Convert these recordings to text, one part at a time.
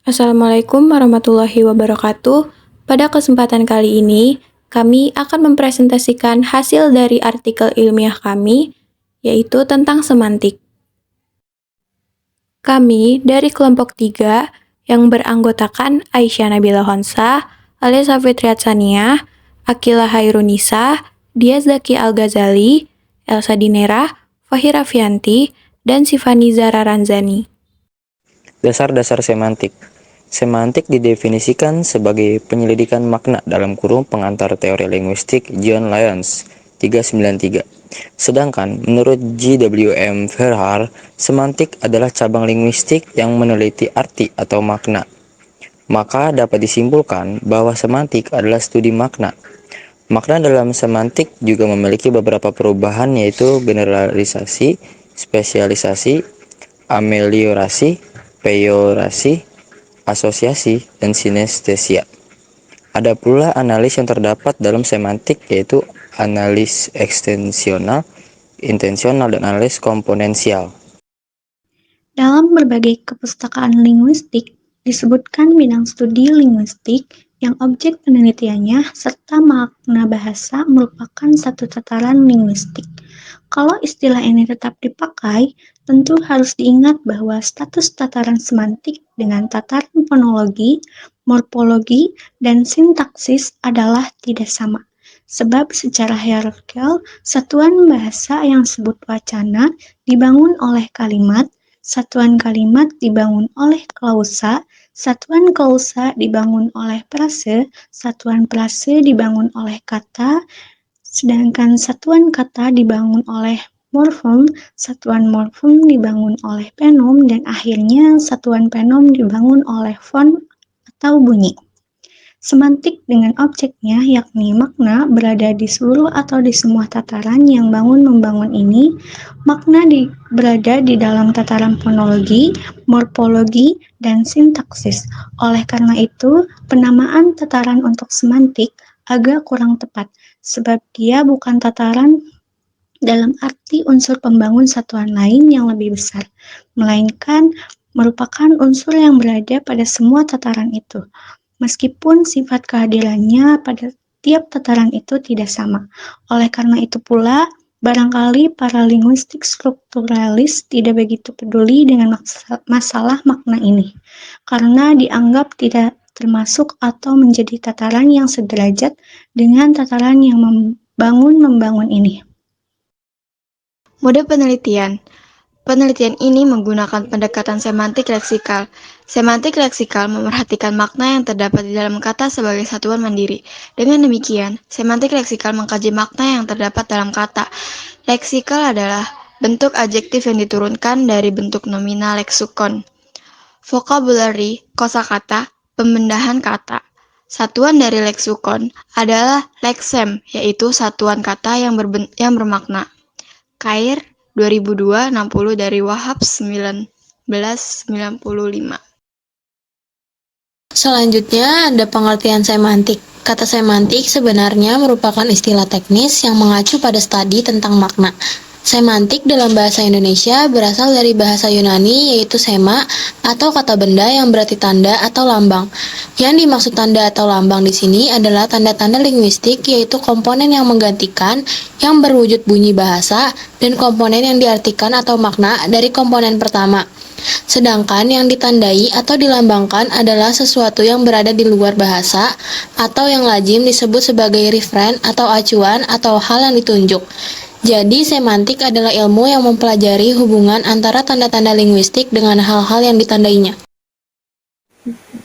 Assalamualaikum warahmatullahi wabarakatuh. Pada kesempatan kali ini, kami akan mempresentasikan hasil dari artikel ilmiah kami, yaitu tentang semantik. Kami dari kelompok 3 yang beranggotakan Aisyah Nabila Honsa, Alisa Fitriatsania, Akila Hairunisa, Diaz Zaki Al-Ghazali, Elsa Dinera, Fahira Fianti, dan Sifani Zara Ranzani. Dasar-dasar semantik. Semantik didefinisikan sebagai penyelidikan makna dalam kurung pengantar teori linguistik John Lyons 393. Sedangkan menurut G.W.M. Verhaar, semantik adalah cabang linguistik yang meneliti arti atau makna. Maka dapat disimpulkan bahwa semantik adalah studi makna. Makna dalam semantik juga memiliki beberapa perubahan, yaitu generalisasi, spesialisasi, ameliorasi, peyorasi, asosiasi, dan sinestesia. Ada pula analis yang terdapat dalam semantik, yaitu analis ekstensional, intensional, dan analis komponensial. Dalam berbagai kepustakaan linguistik, disebutkan bidang studi linguistik yang objek penelitiannya serta makna bahasa merupakan satu tataran linguistik. Kalau istilah ini tetap dipakai, tentu harus diingat bahwa status tataran semantik dengan tataran fonologi, morfologi, dan sintaksis adalah tidak sama. Sebab secara hierarkal, satuan bahasa yang disebut wacana dibangun oleh kalimat, satuan kalimat dibangun oleh klausa, satuan klausa dibangun oleh frase, satuan frase dibangun oleh kata, sedangkan satuan kata dibangun oleh morfem, satuan morfem dibangun oleh penom, dan akhirnya satuan penom dibangun oleh fon atau bunyi. Semantik dengan objeknya, yakni makna, berada di seluruh atau di semua tataran yang bangun-membangun ini. Makna berada di dalam tataran fonologi, morfologi, dan sintaksis. Oleh karena itu, penamaan tataran untuk semantik agak kurang tepat, sebab dia bukan tataran dalam arti unsur pembangun satuan lain yang lebih besar, melainkan merupakan unsur yang berada pada semua tataran itu. Meskipun sifat kehadirannya pada tiap tataran itu tidak sama. Oleh karena itu pula, barangkali para linguistik strukturalis tidak begitu peduli dengan masalah makna ini, karena dianggap tidak termasuk atau menjadi tataran yang sederajat dengan tataran yang membangun ini. Mode penelitian. Penelitian ini menggunakan pendekatan semantik leksikal. Semantik leksikal memerhatikan makna yang terdapat di dalam kata sebagai satuan mandiri. Dengan demikian, semantik leksikal mengkaji makna yang terdapat dalam kata. Leksikal adalah bentuk adjektif yang diturunkan dari bentuk nominal leksikon. Vocabulary, kosakata, pembendahan kata. Satuan dari leksikon adalah leksem, yaitu satuan kata yang bermakna. Kair 2002 60 dari Wahab 1995. Selanjutnya ada pengertian semantik. Kata semantik sebenarnya merupakan istilah teknis yang mengacu pada studi tentang makna. Semantik dalam bahasa Indonesia berasal dari bahasa Yunani, yaitu sema atau kata benda yang berarti tanda atau lambang. Yang dimaksud tanda atau lambang di sini adalah tanda-tanda linguistik, yaitu komponen yang menggantikan yang berwujud bunyi bahasa dan komponen yang diartikan atau makna dari komponen pertama. Sedangkan yang ditandai atau dilambangkan adalah sesuatu yang berada di luar bahasa atau yang lazim disebut sebagai referen atau acuan atau hal yang ditunjuk. Jadi, semantik adalah ilmu yang mempelajari hubungan antara tanda-tanda linguistik dengan hal-hal yang ditandainya.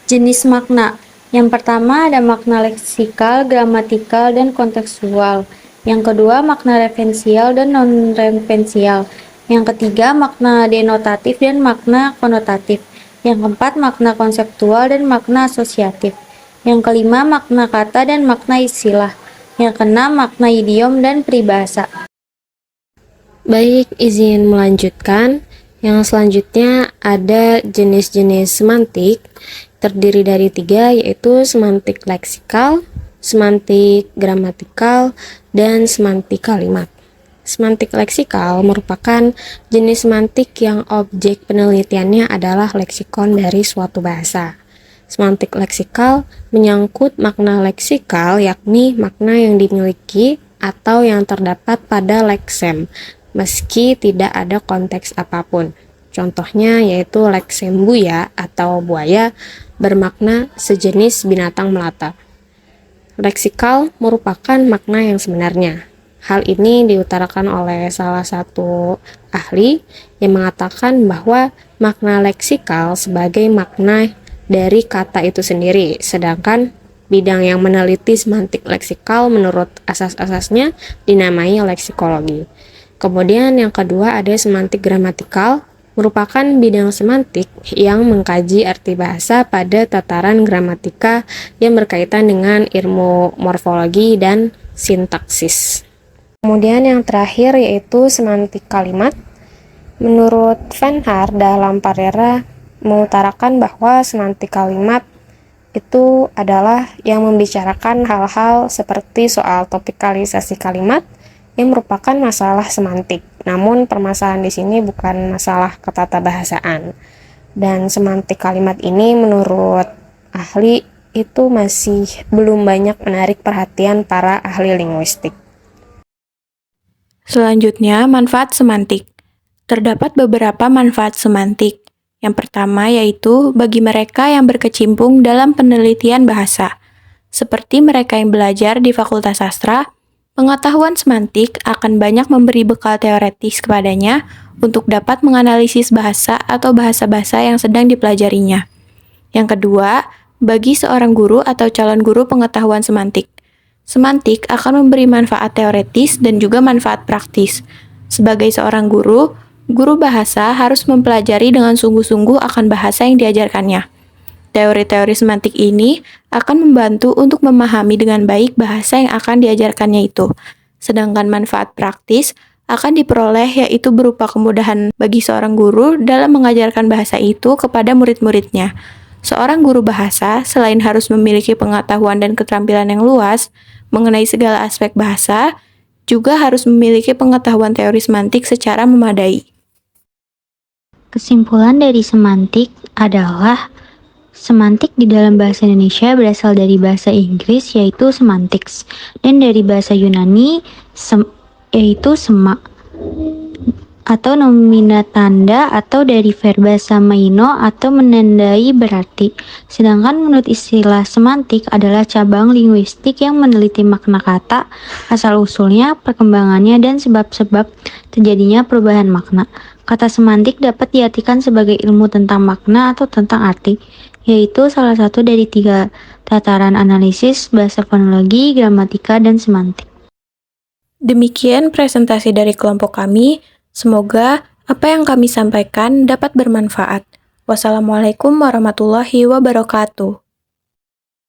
Jenis makna. Yang pertama ada makna leksikal, gramatikal, dan kontekstual. Yang kedua makna referensial dan non-referensial. Yang ketiga makna denotatif dan makna konotatif. Yang keempat makna konseptual dan makna asosiatif. Yang kelima makna kata dan makna istilah. Yang keenam makna idiom dan peribahasa. Baik, izin melanjutkan. Yang selanjutnya ada jenis-jenis semantik, terdiri dari 3, yaitu semantik leksikal, semantik gramatikal, dan semantik kalimat. Semantik leksikal merupakan jenis semantik yang objek penelitiannya adalah leksikon dari suatu bahasa. Semantik leksikal menyangkut makna leksikal, yakni makna yang dimiliki atau yang terdapat pada leksem, meski tidak ada konteks apapun. Contohnya yaitu leksem buaya atau buaya bermakna sejenis binatang melata. Leksikal merupakan makna yang sebenarnya. Hal ini diutarakan oleh salah satu ahli yang mengatakan bahwa makna leksikal sebagai makna dari kata itu sendiri, sedangkan bidang yang meneliti semantik leksikal menurut asas-asasnya dinamai leksikologi. Kemudian yang kedua ada semantik gramatikal, merupakan bidang semantik yang mengkaji arti bahasa pada tataran gramatika yang berkaitan dengan ilmu morfologi dan sintaksis. Kemudian yang terakhir yaitu semantik kalimat. Menurut Van Haar dalam Parera mengutarakan bahwa semantik kalimat itu adalah yang membicarakan hal-hal seperti soal topikalisasi kalimat yang merupakan masalah semantik. Namun permasalahan di sini bukan masalah ketatabahasaan. Dan semantik kalimat ini menurut ahli itu masih belum banyak menarik perhatian para ahli linguistik. Selanjutnya, manfaat semantik. Terdapat beberapa manfaat semantik. Yang pertama yaitu bagi mereka yang berkecimpung dalam penelitian bahasa. Seperti mereka yang belajar di Fakultas Sastra, pengetahuan semantik akan banyak memberi bekal teoretis kepadanya untuk dapat menganalisis bahasa atau bahasa-bahasa yang sedang dipelajarinya. Yang kedua, bagi seorang guru atau calon guru pengetahuan semantik. Semantik akan memberi manfaat teoretis dan juga manfaat praktis. Sebagai seorang guru bahasa harus mempelajari dengan sungguh-sungguh akan bahasa yang diajarkannya. Teori-teori semantik ini akan membantu untuk memahami dengan baik bahasa yang akan diajarkannya itu. Sedangkan manfaat praktis akan diperoleh yaitu berupa kemudahan bagi seorang guru dalam mengajarkan bahasa itu kepada murid-muridnya. Seorang guru bahasa selain harus memiliki pengetahuan dan keterampilan yang luas mengenai segala aspek bahasa, juga harus memiliki pengetahuan teori semantik secara memadai. Kesimpulan dari semantik adalah semantik di dalam bahasa Indonesia berasal dari bahasa Inggris yaitu semantics dan dari bahasa Yunani yaitu sema atau nomina tanda atau dari verba samaino atau menandai berarti. Sedangkan menurut istilah semantik adalah cabang linguistik yang meneliti makna kata, asal-usulnya, perkembangannya, dan sebab-sebab terjadinya perubahan makna. Kata semantik dapat diartikan sebagai ilmu tentang makna atau tentang arti, yaitu salah satu dari 3 tataran analisis bahasa fonologi, gramatika, dan semantik. Demikian presentasi dari kelompok kami. Semoga apa yang kami sampaikan dapat bermanfaat. Wassalamualaikum warahmatullahi wabarakatuh.